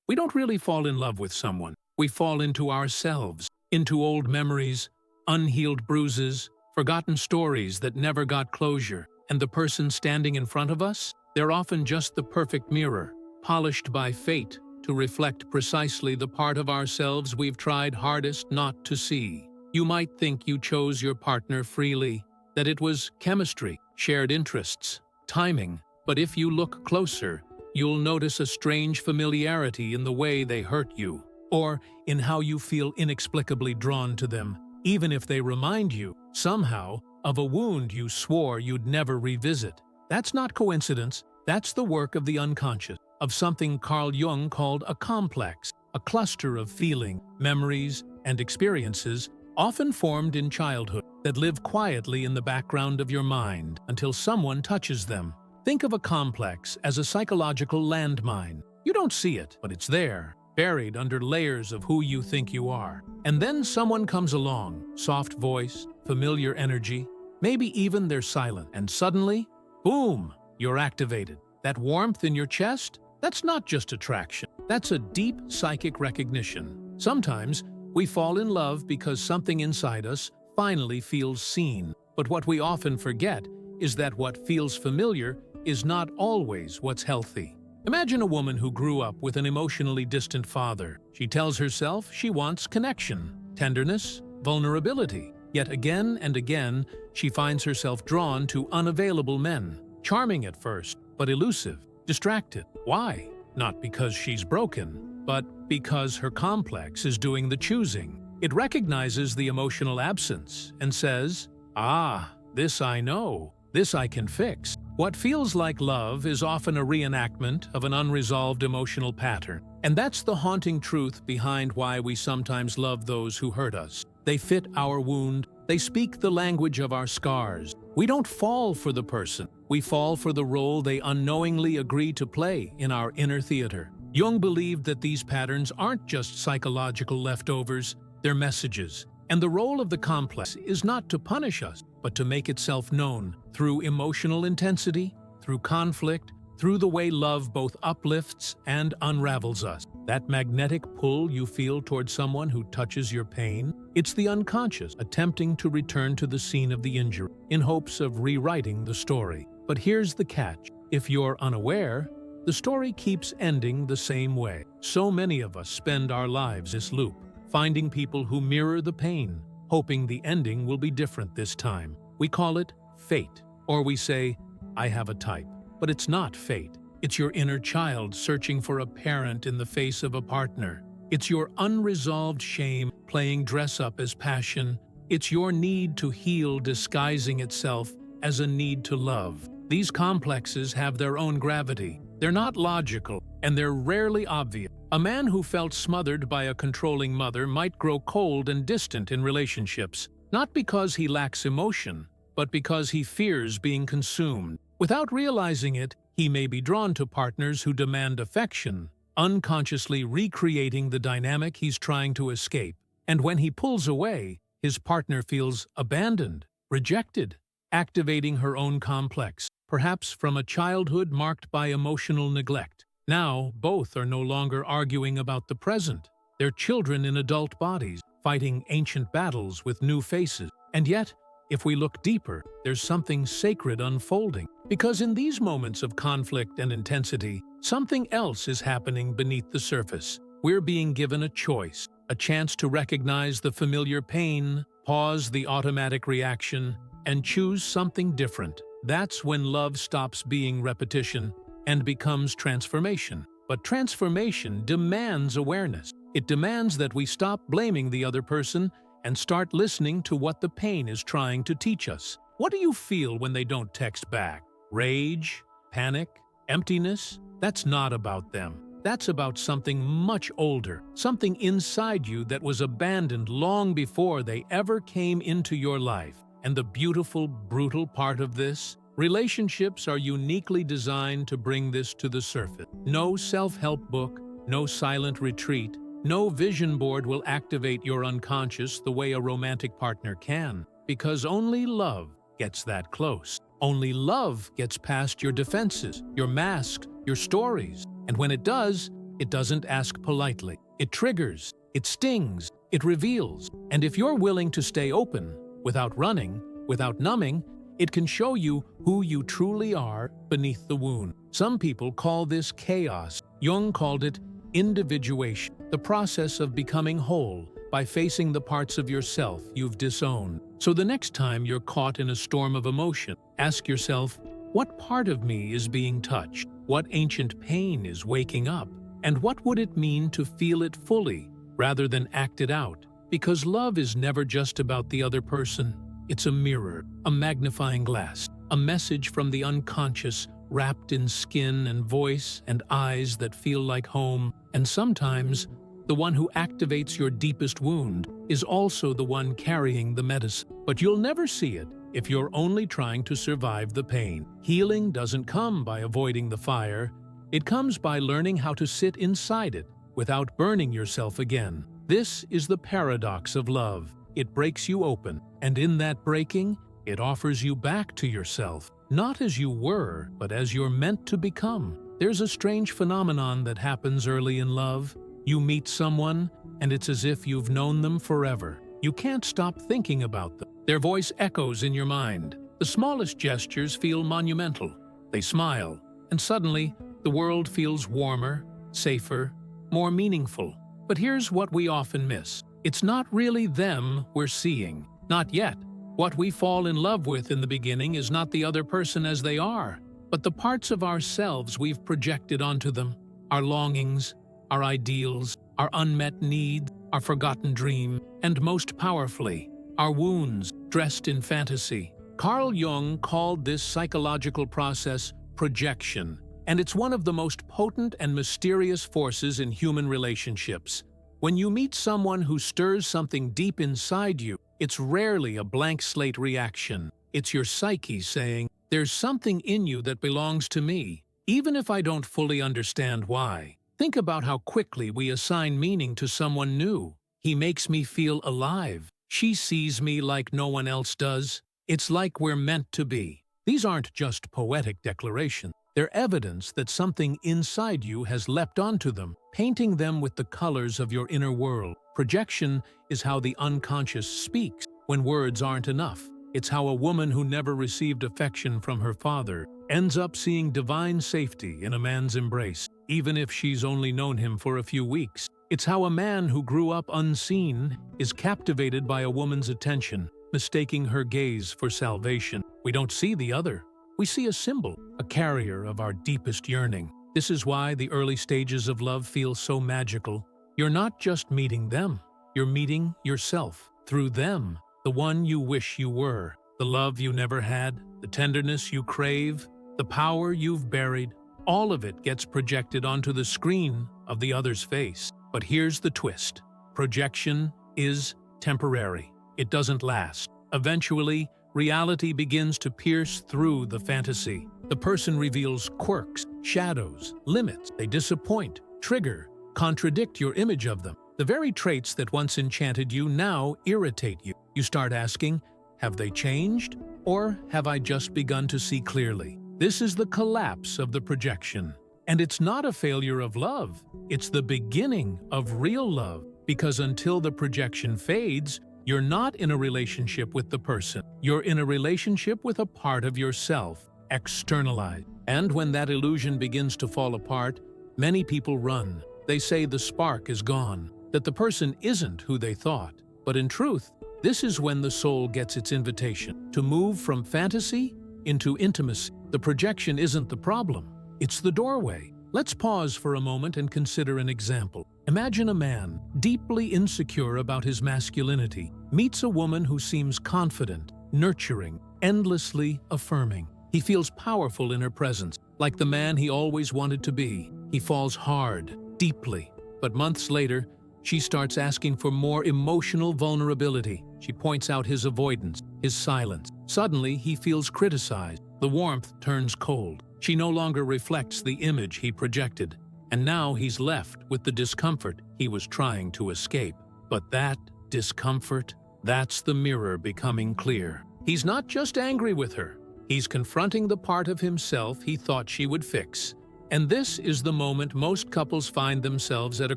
We don't really fall in love with someone. We fall into ourselves, into old memories, unhealed bruises, forgotten stories that never got closure. And the person standing in front of us? They're often just the perfect mirror, polished by fate to reflect precisely the part of ourselves we've tried hardest not to see. You might think you chose your partner freely, that it was chemistry, shared interests, timing. But if you look closer, you'll notice a strange familiarity in the way they hurt you, or in how you feel inexplicably drawn to them, even if they remind you, somehow, of a wound you swore you'd never revisit. That's not coincidence. That's the work of the unconscious, of something Carl Jung called a complex, a cluster of feeling, memories, and experiences often formed in childhood that live quietly in the background of your mind until someone touches them. Think of a complex as a psychological landmine. You don't see it, but it's there, buried under layers of who you think you are. And then someone comes along, soft voice, familiar energy, maybe even they're silent, and suddenly, boom, you're activated. That warmth in your chest? That's not just attraction. That's a deep psychic recognition. Sometimes, we fall in love because something inside us finally feels seen. But what we often forget is that what feels familiar is not always what's healthy. Imagine a woman who grew up with an emotionally distant father. She tells herself she wants connection, tenderness, vulnerability. Yet again and again, she finds herself drawn to unavailable men. Charming at first, but elusive, distracted. Why? Not because she's broken, but because her complex is doing the choosing. It recognizes the emotional absence and says, "Ah, this I know, this I can fix." What feels like love is often a reenactment of an unresolved emotional pattern. And that's the haunting truth behind why we sometimes love those who hurt us. They fit our wound, they speak the language of our scars. We don't fall for the person, we fall for the role they unknowingly agree to play in our inner theater. Jung believed that these patterns aren't just psychological leftovers, they're messages. And the role of the complex is not to punish us, but to make itself known through emotional intensity, through conflict, through the way love both uplifts and unravels us. That magnetic pull you feel toward someone who touches your pain, it's the unconscious attempting to return to the scene of the injury in hopes of rewriting the story. But here's the catch. If you're unaware, the story keeps ending the same way. So many of us spend our lives this loop, finding people who mirror the pain, hoping the ending will be different this time. We call it fate, or we say, "I have a type." But it's not fate. It's your inner child searching for a parent in the face of a partner. It's your unresolved shame playing dress-up as passion. It's your need to heal disguising itself as a need to love. These complexes have their own gravity. They're not logical, and they're rarely obvious. A man who felt smothered by a controlling mother might grow cold and distant in relationships, not because he lacks emotion, but because he fears being consumed. Without realizing it, he may be drawn to partners who demand affection, unconsciously recreating the dynamic he's trying to escape. And when he pulls away, his partner feels abandoned, rejected, activating her own complex, perhaps from a childhood marked by emotional neglect. Now, both are no longer arguing about the present. They're children in adult bodies, fighting ancient battles with new faces. And yet, if we look deeper, there's something sacred unfolding. Because in these moments of conflict and intensity, something else is happening beneath the surface. We're being given a choice, a chance to recognize the familiar pain, pause the automatic reaction, and choose something different. That's when love stops being repetition and becomes transformation. But transformation demands awareness. It demands that we stop blaming the other person and start listening to what the pain is trying to teach us. What do you feel when they don't text back? Rage? Panic? Emptiness? That's not about them. That's about something much older, something inside you that was abandoned long before they ever came into your life. And the beautiful, brutal part of this? Relationships are uniquely designed to bring this to the surface. No self-help book, no silent retreat, no vision board will activate your unconscious the way a romantic partner can, because only love gets that close. Only love gets past your defenses, your mask, your stories. And when it does, It doesn't ask politely. It triggers, it stings, it reveals. And if you're willing to stay open, without running, without numbing, it can show you who you truly are beneath the wound. Some people call this chaos. Jung called it individuation, the process of becoming whole by facing the parts of yourself you've disowned. So the next time you're caught in a storm of emotion, ask yourself, what part of me is being touched? What ancient pain is waking up? And what would it mean to feel it fully, rather than act it out? Because love is never just about the other person. It's a mirror, a magnifying glass, a message from the unconscious, wrapped in skin and voice and eyes that feel like home. And sometimes, the one who activates your deepest wound is also the one carrying the medicine. But you'll never see it if you're only trying to survive the pain. Healing doesn't come by avoiding the fire. It comes by learning how to sit inside it without burning yourself again. This is the paradox of love. It breaks you open, and in that breaking, it offers you back to yourself, not as you were, but as you're meant to become. There's a strange phenomenon that happens early in love. You meet someone, and it's as if you've known them forever. You can't stop thinking about them. Their voice echoes in your mind. The smallest gestures feel monumental. They smile, and suddenly, the world feels warmer, safer, more meaningful. But here's what we often miss. It's not really them we're seeing. Not yet. What we fall in love with in the beginning is not the other person as they are, but the parts of ourselves we've projected onto them. Our longings, our ideals, our unmet needs, our forgotten dream, and most powerfully, our wounds dressed in fantasy. Carl Jung called this psychological process projection, and it's one of the most potent and mysterious forces in human relationships. When you meet someone who stirs something deep inside you, it's rarely a blank slate reaction. It's your psyche saying, "There's something in you that belongs to me, even if I don't fully understand why." Think about how quickly we assign meaning to someone new. He makes me feel alive. She sees me like no one else does. It's like we're meant to be. These aren't just poetic declarations. They're evidence that something inside you has leapt onto them, painting them with the colors of your inner world. Projection is how the unconscious speaks when words aren't enough. It's how a woman who never received affection from her father ends up seeing divine safety in a man's embrace, even if she's only known him for a few weeks. It's how a man who grew up unseen is captivated by a woman's attention, mistaking her gaze for salvation. We don't see the other. We see a symbol, a carrier of our deepest yearning. This is why the early stages of love feel so magical. You're not just meeting them, you're meeting yourself. Through them, the one you wish you were, the love you never had, the tenderness you crave, the power you've buried, all of it gets projected onto the screen of the other's face. But here's the twist. Projection is temporary. It doesn't last. Eventually, reality begins to pierce through the fantasy. The person reveals quirks, shadows, limits. They disappoint, trigger, contradict your image of them. The very traits that once enchanted you now irritate you. You start asking, have they changed? Or have I just begun to see clearly? This is the collapse of the projection. And it's not a failure of love. It's the beginning of real love. Because until the projection fades, you're not in a relationship with the person. You're in a relationship with a part of yourself, externalized. And when that illusion begins to fall apart, many people run. They say the spark is gone, that the person isn't who they thought. But in truth, this is when the soul gets its invitation to move from fantasy into intimacy. The projection isn't the problem, it's the doorway. Let's pause for a moment and consider an example. Imagine a man, deeply insecure about his masculinity, meets a woman who seems confident, nurturing, endlessly affirming. He feels powerful in her presence, like the man he always wanted to be. He falls hard, deeply. But months later, she starts asking for more emotional vulnerability. She points out his avoidance, his silence. Suddenly, he feels criticized. The warmth turns cold. She no longer reflects the image he projected. And now he's left with the discomfort he was trying to escape. But that discomfort, that's the mirror becoming clear. He's not just angry with her. He's confronting the part of himself he thought she would fix. And this is the moment most couples find themselves at a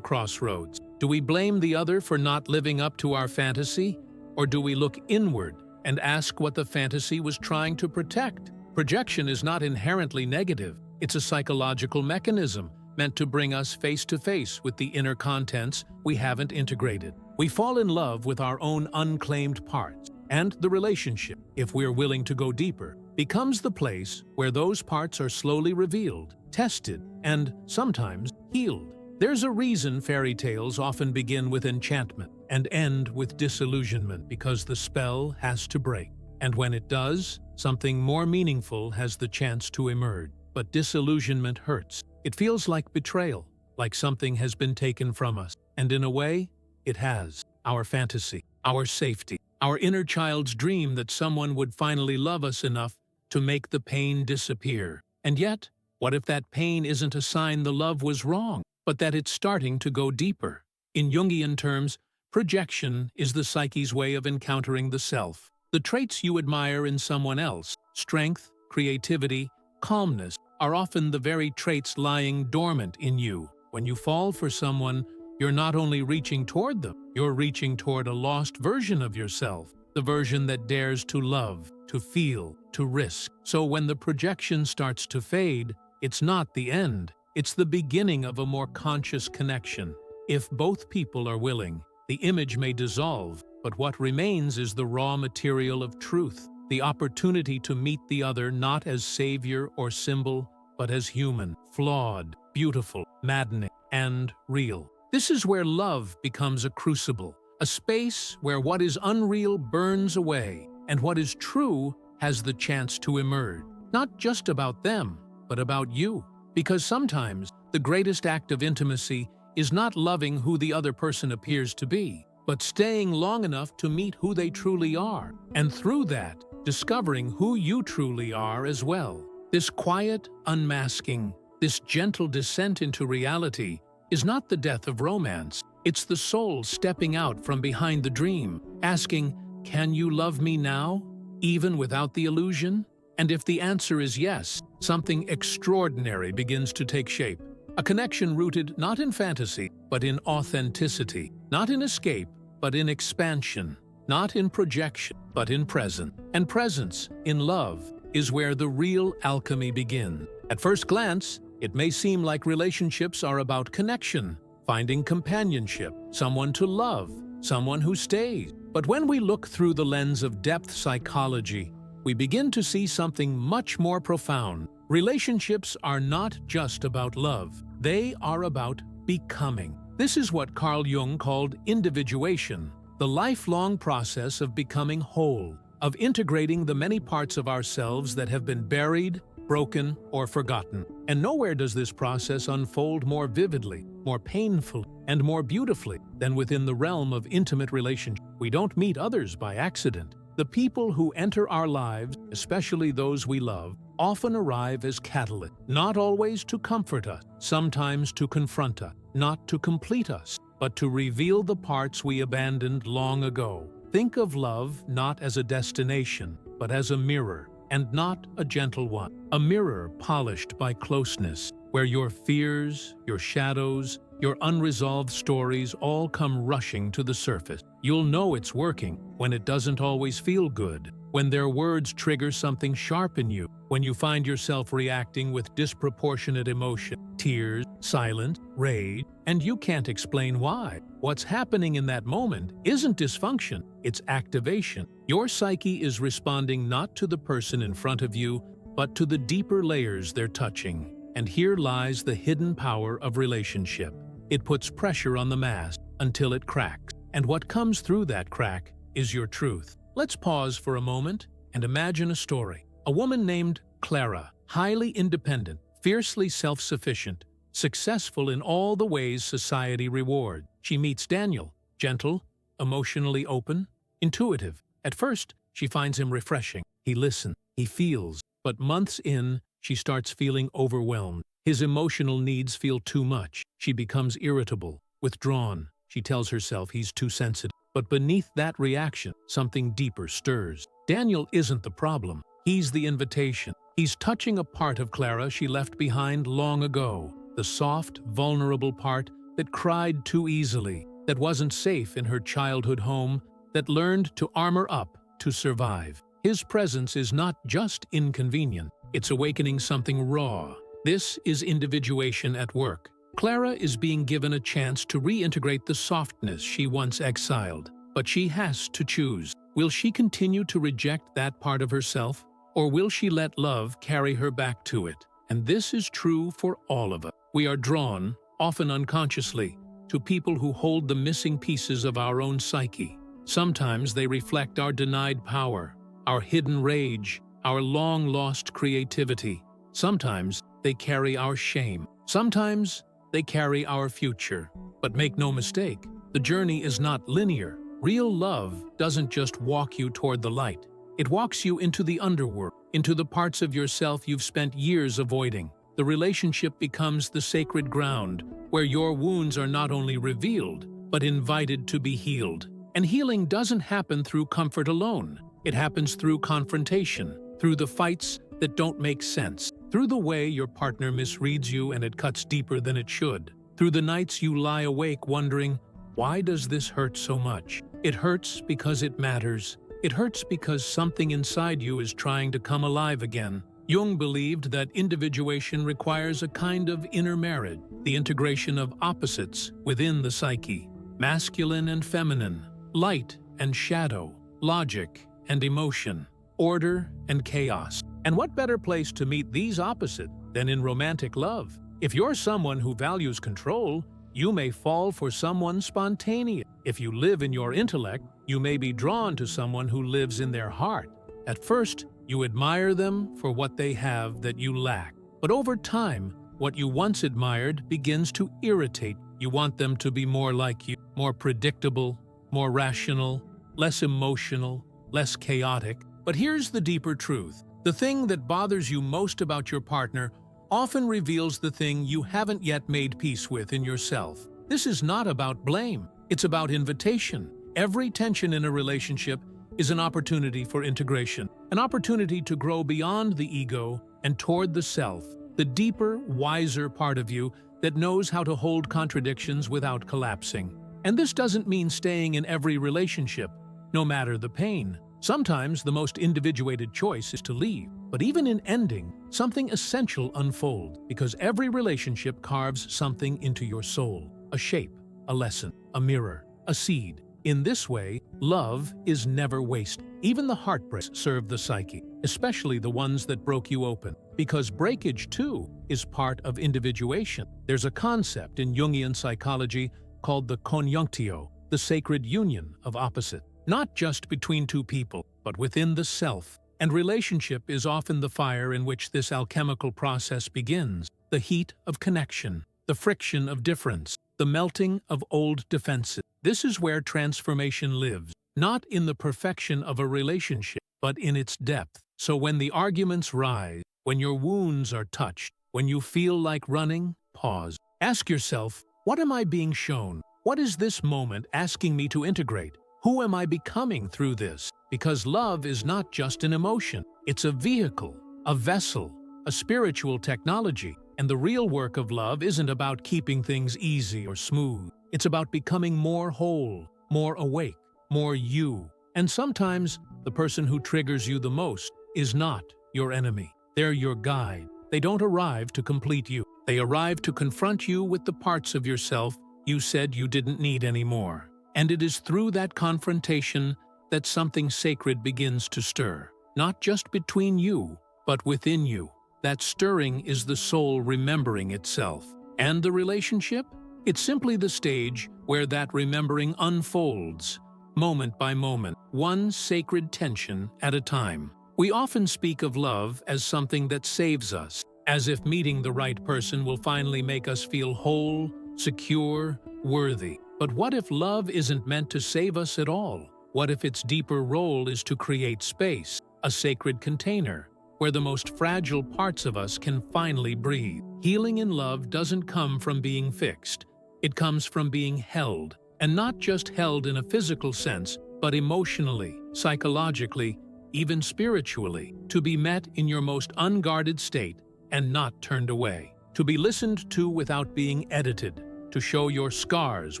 crossroads. Do we blame the other for not living up to our fantasy? Or do we look inward and ask what the fantasy was trying to protect? Projection is not inherently negative. It's a psychological mechanism meant to bring us face to face with the inner contents we haven't integrated. We fall in love with our own unclaimed parts, and the relationship, if we're willing to go deeper, becomes the place where those parts are slowly revealed, tested, and sometimes healed. There's a reason fairy tales often begin with enchantment and end with disillusionment, because the spell has to break. And when it does, something more meaningful has the chance to emerge. But disillusionment hurts. It feels like betrayal, like something has been taken from us. And in a way, it has. Our fantasy, our safety, our inner child's dream that someone would finally love us enough to make the pain disappear. And yet, what if that pain isn't a sign the love was wrong, but that it's starting to go deeper? In Jungian terms, projection is the psyche's way of encountering the self. The traits you admire in someone else, strength, creativity, calmness, are often the very traits lying dormant in you. When you fall for someone, you're not only reaching toward them, you're reaching toward a lost version of yourself, the version that dares to love, to feel, to risk. So when the projection starts to fade, it's not the end, it's the beginning of a more conscious connection. If both people are willing, the image may dissolve, but what remains is the raw material of truth, the opportunity to meet the other not as savior or symbol, but as human, flawed, beautiful, maddening, and real. This is where love becomes a crucible, a space where what is unreal burns away, and what is true has the chance to emerge. Not just about them, but about you. Because sometimes the greatest act of intimacy is not loving who the other person appears to be, but staying long enough to meet who they truly are, and through that, discovering who you truly are as well. This quiet unmasking, this gentle descent into reality, is not the death of romance. It's the soul stepping out from behind the dream, asking, "Can you love me now, even without the illusion?" And if the answer is yes, something extraordinary begins to take shape. A connection rooted not in fantasy, but in authenticity, not in escape, but in expansion, not in projection, but in presence. And presence, in love, is where the real alchemy begins. At first glance, it may seem like relationships are about connection, finding companionship, someone to love, someone who stays. But when we look through the lens of depth psychology, we begin to see something much more profound. Relationships are not just about love, they are about becoming. This is what Carl Jung called individuation, the lifelong process of becoming whole, of integrating the many parts of ourselves that have been buried, broken, or forgotten. And nowhere does this process unfold more vividly, more painfully, and more beautifully than within the realm of intimate relationship. We don't meet others by accident. The people who enter our lives, especially those we love, often arrive as catalysts, not always to comfort us, sometimes to confront us, not to complete us, but to reveal the parts we abandoned long ago. Think of love not as a destination, but as a mirror, and not a gentle one. A mirror polished by closeness, where your fears, your shadows, your unresolved stories all come rushing to the surface. You'll know it's working when it doesn't always feel good, when their words trigger something sharp in you, when you find yourself reacting with disproportionate emotion, tears, silence, rage, and you can't explain why. What's happening in that moment isn't dysfunction, it's activation. Your psyche is responding not to the person in front of you, but to the deeper layers they're touching. And here lies the hidden power of relationship. It puts pressure on the mask until it cracks. And what comes through that crack is your truth. Let's pause for a moment and imagine a story. A woman named Clara, highly independent, fiercely self-sufficient, successful in all the ways society rewards. She meets Daniel, gentle, emotionally open, intuitive. At first, she finds him refreshing. He listens, he feels. But months in, she starts feeling overwhelmed. His emotional needs feel too much. She becomes irritable, withdrawn. She tells herself he's too sensitive. But beneath that reaction, something deeper stirs. Daniel isn't the problem. He's the invitation. He's touching a part of Clara she left behind long ago, the soft, vulnerable part that cried too easily, that wasn't safe in her childhood home, that learned to armor up to survive. His presence is not just inconvenient, it's awakening something raw. This is individuation at work. Clara is being given a chance to reintegrate the softness she once exiled, but she has to choose. Will she continue to reject that part of herself, or will she let love carry her back to it? And this is true for all of us. We are drawn, often unconsciously, to people who hold the missing pieces of our own psyche. Sometimes they reflect our denied power, our hidden rage, our long-lost creativity. Sometimes they carry our shame. Sometimes they carry our future. But make no mistake, the journey is not linear. Real love doesn't just walk you toward the light. It walks you into the underworld, into the parts of yourself you've spent years avoiding. The relationship becomes the sacred ground where your wounds are not only revealed, but invited to be healed. And healing doesn't happen through comfort alone. It happens through confrontation, through the fights that don't make sense, through the way your partner misreads you and it cuts deeper than it should, through the nights you lie awake wondering, why does this hurt so much? It hurts because it matters. It hurts because something inside you is trying to come alive again. Jung believed that individuation requires a kind of inner marriage, the integration of opposites within the psyche, masculine and feminine, light and shadow, logic and emotion, order and chaos. And what better place to meet these opposites than in romantic love? If you're someone who values control, you may fall for someone spontaneous. If you live in your intellect, you may be drawn to someone who lives in their heart. At first, you admire them for what they have that you lack. But over time, what you once admired begins to irritate. You want them to be more like you, more predictable, more rational, less emotional, less chaotic. But here's the deeper truth. The thing that bothers you most about your partner often reveals the thing you haven't yet made peace with in yourself. This is not about blame. It's about invitation. Every tension in a relationship is an opportunity for integration, an opportunity to grow beyond the ego and toward the self, the deeper, wiser part of you that knows how to hold contradictions without collapsing. And this doesn't mean staying in every relationship, no matter the pain. Sometimes the most individuated choice is to leave. But even in ending, something essential unfolds, because every relationship carves something into your soul, a shape, a lesson, a mirror, a seed. In this way, love is never wasted. Even the heartbreaks serve the psyche, especially the ones that broke you open, because breakage, too, is part of individuation. There's a concept in Jungian psychology called the conjunctio, the sacred union of opposites, not just between two people, but within the self. And relationship is often the fire in which this alchemical process begins, the heat of connection, the friction of difference, the melting of old defenses. This is where transformation lives, not in the perfection of a relationship, but in its depth. So when the arguments rise, when your wounds are touched, when you feel like running, pause. Ask yourself, what am I being shown? What is this moment asking me to integrate? Who am I becoming through this? Because love is not just an emotion. It's a vehicle, a vessel, a spiritual technology. And the real work of love isn't about keeping things easy or smooth. It's about becoming more whole, more awake, more you. And sometimes, the person who triggers you the most is not your enemy. They're your guide. They don't arrive to complete you. They arrive to confront you with the parts of yourself you said you didn't need anymore. And it is through that confrontation that something sacred begins to stir, not just between you, but within you. That stirring is the soul remembering itself. And the relationship? It's simply the stage where that remembering unfolds, moment by moment, one sacred tension at a time. We often speak of love as something that saves us, as if meeting the right person will finally make us feel whole, secure, worthy. But what if love isn't meant to save us at all? What if its deeper role is to create space, a sacred container, where the most fragile parts of us can finally breathe? Healing in love doesn't come from being fixed. It comes from being held, and not just held in a physical sense, but emotionally, psychologically, even spiritually, to be met in your most unguarded state and not turned away, to be listened to without being edited, to show your scars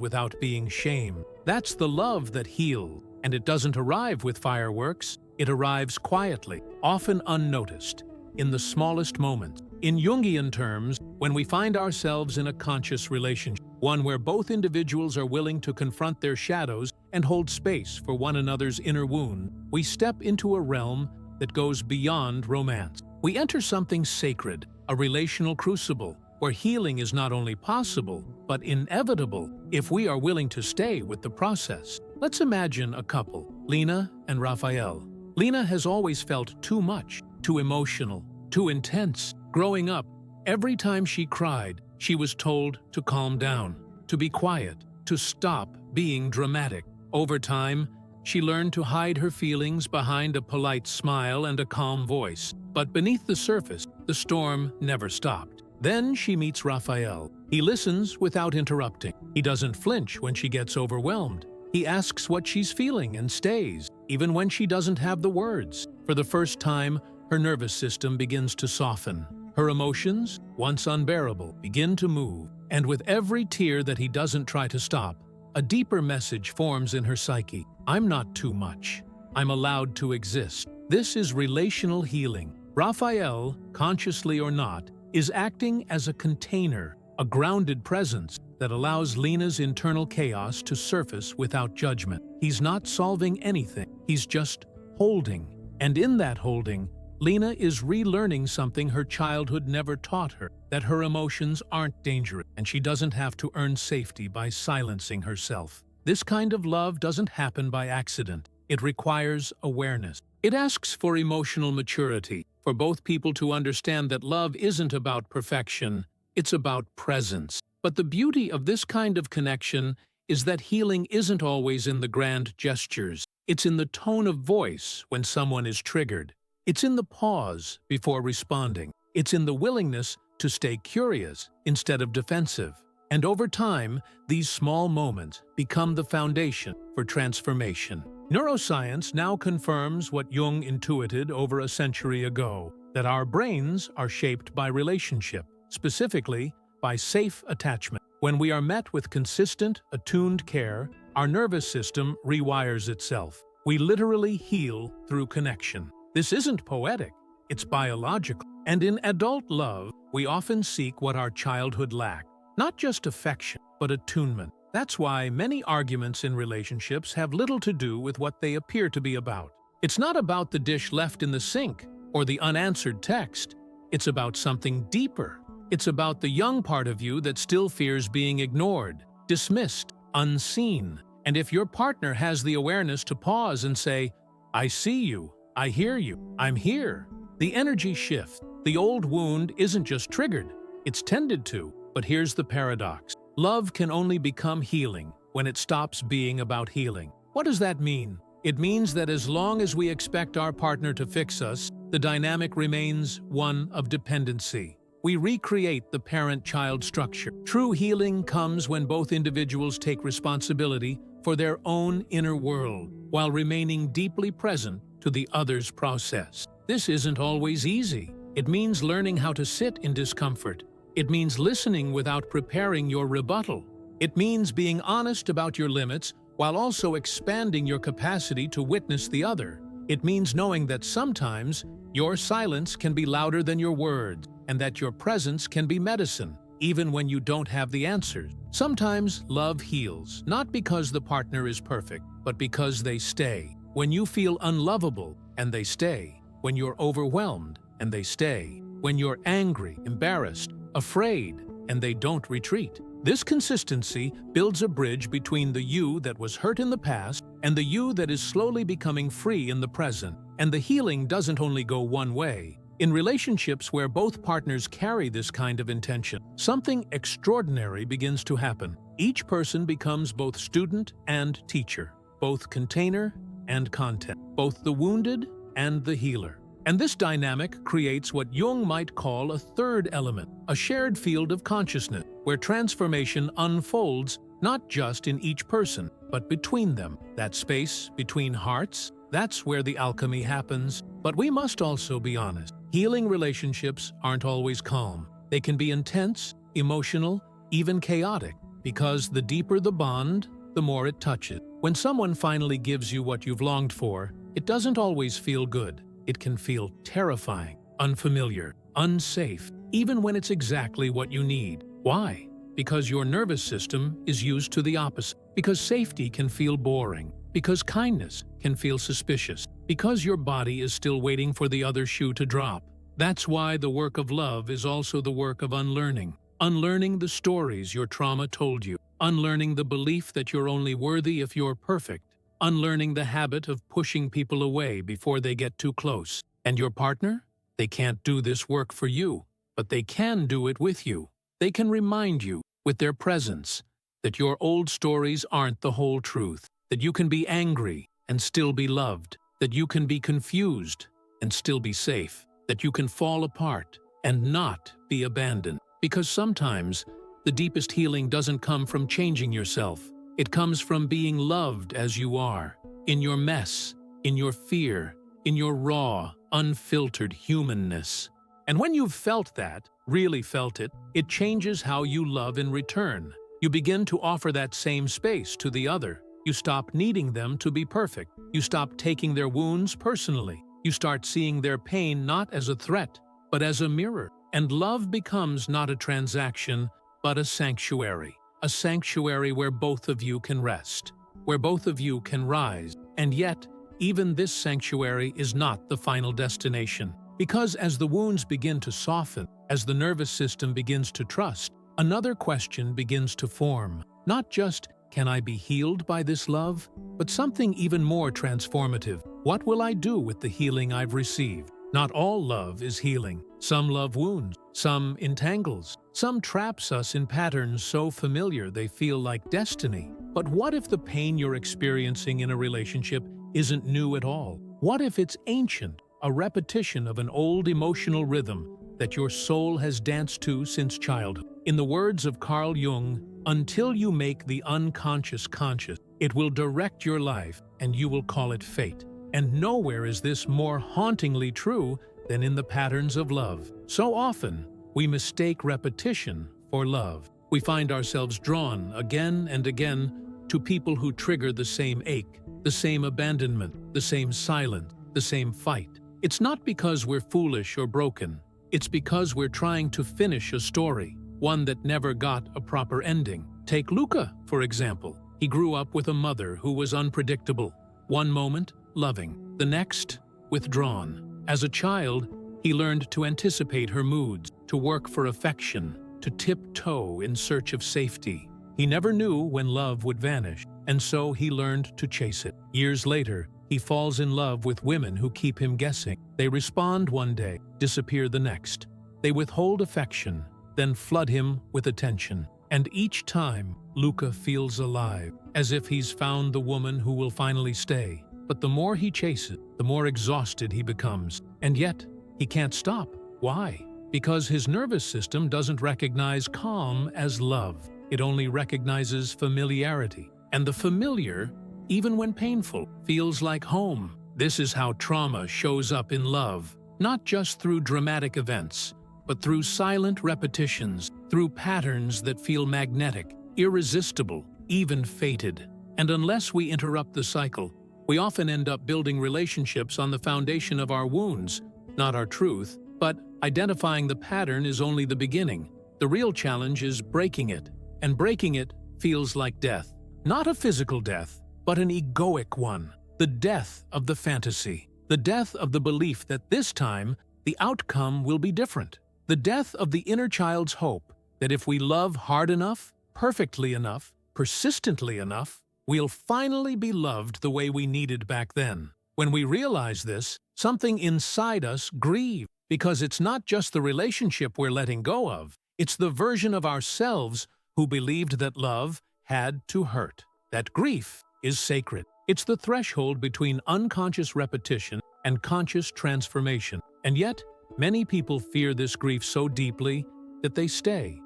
without being shamed. That's the love that heals, and it doesn't arrive with fireworks. It arrives quietly, often unnoticed, in the smallest moments. In Jungian terms, when we find ourselves in a conscious relationship, one where both individuals are willing to confront their shadows and hold space for one another's inner wound, we step into a realm that goes beyond romance. We enter something sacred, a relational crucible, where healing is not only possible, but inevitable if we are willing to stay with the process. Let's imagine a couple, Lena and Raphael. Lena has always felt too much, too emotional, too intense. Growing up, every time she cried, she was told to calm down, to be quiet, to stop being dramatic. Over time, she learned to hide her feelings behind a polite smile and a calm voice. But beneath the surface, the storm never stopped. Then she meets Raphael. He listens without interrupting. He doesn't flinch when she gets overwhelmed. He asks what she's feeling and stays, even when she doesn't have the words. For the first time, her nervous system begins to soften. Her emotions, once unbearable, begin to move. And with every tear that he doesn't try to stop, a deeper message forms in her psyche. I'm not too much. I'm allowed to exist. This is relational healing. Raphael, consciously or not, is acting as a container, a grounded presence that allows Lena's internal chaos to surface without judgment. He's not solving anything, he's just holding. And in that holding, Lena is relearning something her childhood never taught her, that her emotions aren't dangerous, and she doesn't have to earn safety by silencing herself. This kind of love doesn't happen by accident. It requires awareness. It asks for emotional maturity, for both people to understand that love isn't about perfection, it's about presence. But the beauty of this kind of connection is that healing isn't always in the grand gestures. It's in the tone of voice when someone is triggered. It's in the pause before responding. It's in the willingness to stay curious instead of defensive. And over time, these small moments become the foundation for transformation. Neuroscience now confirms what Jung intuited over a century ago, that our brains are shaped by relationship, specifically by safe attachment. When we are met with consistent, attuned care, our nervous system rewires itself. We literally heal through connection. This isn't poetic, it's biological. And in adult love, we often seek what our childhood lacked. Not just affection, but attunement. That's why many arguments in relationships have little to do with what they appear to be about. It's not about the dish left in the sink or the unanswered text. It's about something deeper. It's about the young part of you that still fears being ignored, dismissed, unseen. And if your partner has the awareness to pause and say, I see you, I hear you, I'm here, the energy shifts. The old wound isn't just triggered, it's tended to. But here's the paradox. Love can only become healing when it stops being about healing. What does that mean? It means that as long as we expect our partner to fix us, the dynamic remains one of dependency. We recreate the parent-child structure. True healing comes when both individuals take responsibility for their own inner world, while remaining deeply present to the other's process. This isn't always easy. It means learning how to sit in discomfort. It means listening without preparing your rebuttal. It means being honest about your limits while also expanding your capacity to witness the other. It means knowing that sometimes your silence can be louder than your words, and that your presence can be medicine, even when you don't have the answers. Sometimes love heals, not because the partner is perfect, but because they stay. When you feel unlovable, and they stay. When you're overwhelmed, and they stay. When you're angry, embarrassed, afraid, and they don't retreat. This consistency builds a bridge between the you that was hurt in the past and the you that is slowly becoming free in the present. And the healing doesn't only go one way. In relationships where both partners carry this kind of intention, something extraordinary begins to happen. Each person becomes both student and teacher, both container and content, both the wounded and the healer. And this dynamic creates what Jung might call a third element, a shared field of consciousness, where transformation unfolds not just in each person, but between them. That space between hearts, That's where the alchemy happens. But we must also be honest. Healing relationships aren't always calm. They can be intense, emotional, even chaotic, because the deeper the bond, the more it touches. When someone finally gives you what you've longed for, it doesn't always feel good. It can feel terrifying, unfamiliar, unsafe, even when it's exactly what you need. Why? Because your nervous system is used to the opposite. Because safety can feel boring. Because kindness can feel suspicious. Because your body is still waiting for the other shoe to drop. That's why the work of love is also the work of unlearning. Unlearning the stories your trauma told you. Unlearning the belief that you're only worthy if you're perfect. Unlearning the habit of pushing people away before they get too close. And your partner? They can't do this work for you, but they can do it with you. They can remind you, with their presence, that your old stories aren't the whole truth. That you can be angry and still be loved. That you can be confused and still be safe. That you can fall apart and not be abandoned. Because sometimes, the deepest healing doesn't come from changing yourself. It comes from being loved as you are, in your mess, in your fear, in your raw, unfiltered humanness. And when you've felt that, really felt it, it changes how you love in return. You begin to offer that same space to the other. You stop needing them to be perfect. You stop taking their wounds personally. You start seeing their pain not as a threat, but as a mirror. And love becomes not a transaction, but a sanctuary. A sanctuary where both of you can rest, where both of you can rise. And yet, even this sanctuary is not the final destination. Because as the wounds begin to soften, as the nervous system begins to trust, another question begins to form. Not just, can I be healed by this love? But something even more transformative. What will I do with the healing I've received? Not all love is healing. Some love wounds, some entangles, some traps us in patterns so familiar they feel like destiny. But what if the pain you're experiencing in a relationship isn't new at all? What if it's ancient, a repetition of an old emotional rhythm that your soul has danced to since childhood? In the words of Carl Jung, until you make the unconscious conscious, it will direct your life and you will call it fate. And nowhere is this more hauntingly true than in the patterns of love. So often, we mistake repetition for love. We find ourselves drawn again and again to people who trigger the same ache, the same abandonment, the same silence, the same fight. It's not because we're foolish or broken. It's because we're trying to finish a story, one that never got a proper ending. Take Luca, for example. He grew up with a mother who was unpredictable. One moment, loving. The next, withdrawn. As a child, he learned to anticipate her moods, to work for affection, to tiptoe in search of safety. He never knew when love would vanish, and so he learned to chase it. Years later, he falls in love with women who keep him guessing. They respond one day, disappear the next. They withhold affection, then flood him with attention. And each time, Luca feels alive, as if he's found the woman who will finally stay. But the more he chases, the more exhausted he becomes. And yet, he can't stop. Why? Because his nervous system doesn't recognize calm as love. It only recognizes familiarity. And the familiar, even when painful, feels like home. This is how trauma shows up in love, not just through dramatic events, but through silent repetitions, through patterns that feel magnetic, irresistible, even fated. And unless we interrupt the cycle, we often end up building relationships on the foundation of our wounds, not our truth. But identifying the pattern is only the beginning. The real challenge is breaking it. And breaking it feels like death. Not a physical death, but an egoic one. The death of the fantasy. The death of the belief that this time, the outcome will be different. The death of the inner child's hope that if we love hard enough, perfectly enough, persistently enough, we'll finally be loved the way we needed back then. When we realize this, something inside us grieves, because it's not just the relationship we're letting go of, it's the version of ourselves who believed that love had to hurt. That grief is sacred. It's the threshold between unconscious repetition and conscious transformation. And yet, many people fear this grief so deeply that they stay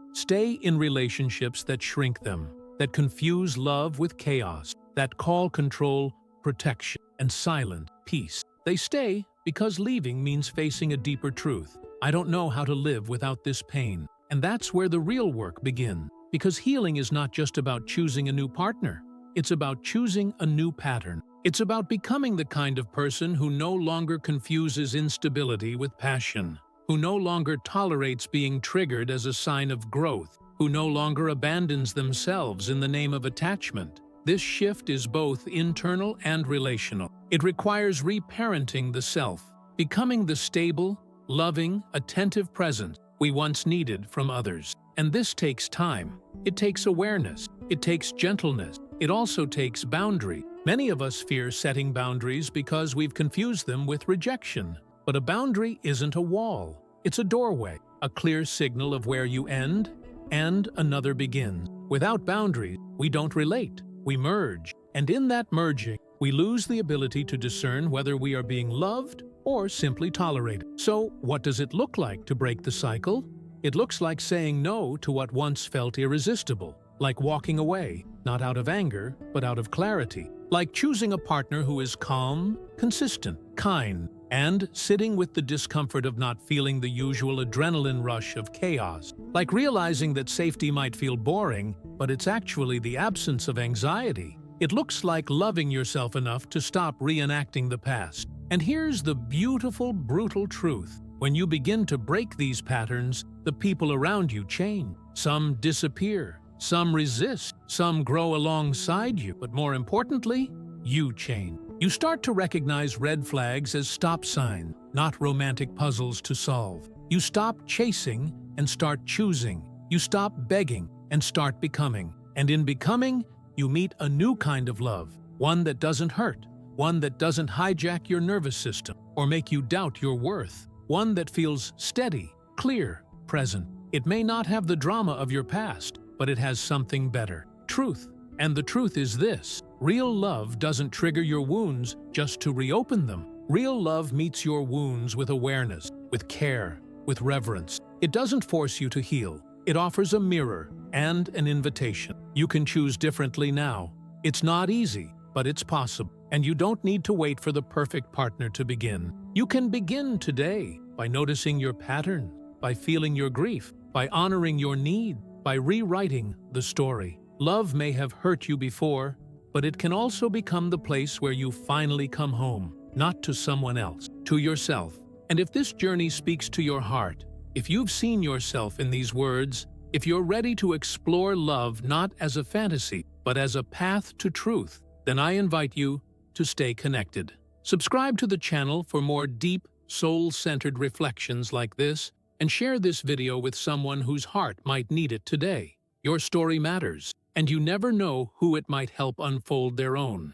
in relationships that shrink them, that confuse love with chaos, that call control protection, and silent peace. They stay because leaving means facing a deeper truth. I don't know how to live without this pain. And that's where the real work begins. Because healing is not just about choosing a new partner. It's about choosing a new pattern. It's about becoming the kind of person who no longer confuses instability with passion, who no longer tolerates being triggered as a sign of growth, who no longer abandons themselves in the name of attachment. This shift is both internal and relational. It requires reparenting the self, becoming the stable, loving, attentive presence we once needed from others. And this takes time. It takes awareness. It takes gentleness. It also takes boundary. Many of us fear setting boundaries because we've confused them with rejection. But a boundary isn't a wall. It's a doorway, a clear signal of where you end and another begins. Without boundaries, we don't relate. We merge. And in that merging, we lose the ability to discern whether we are being loved or simply tolerated. So, what does it look like to break the cycle? It looks like saying no to what once felt irresistible, like walking away, not out of anger, but out of clarity, like choosing a partner who is calm, consistent, kind, and sitting with the discomfort of not feeling the usual adrenaline rush of chaos, like realizing that safety might feel boring, but it's actually the absence of anxiety. It looks like loving yourself enough to stop reenacting the past. And here's the beautiful, brutal truth. When you begin to break these patterns, the people around you change. Some disappear, some resist, some grow alongside you, but more importantly, you change. You start to recognize red flags as stop signs, not romantic puzzles to solve. You stop chasing and start choosing. You stop begging and start becoming. And in becoming, you meet a new kind of love, one that doesn't hurt, one that doesn't hijack your nervous system or make you doubt your worth. One that feels steady, clear, present. It may not have the drama of your past, but it has something better: truth. And the truth is this: real love doesn't trigger your wounds just to reopen them. Real love meets your wounds with awareness, with care, with reverence. It doesn't force you to heal. It offers a mirror and an invitation. You can choose differently now. It's not easy, but it's possible. And you don't need to wait for the perfect partner to begin. You can begin today by noticing your pattern, by feeling your grief, by honoring your need, by rewriting the story. Love may have hurt you before, but it can also become the place where you finally come home, not to someone else, to yourself. And if this journey speaks to your heart, if you've seen yourself in these words, if you're ready to explore love not as a fantasy, but as a path to truth, then I invite you to stay connected. Subscribe to the channel for more deep, soul-centered reflections like this, and share this video with someone whose heart might need it today. Your story matters, and you never know who it might help unfold their own.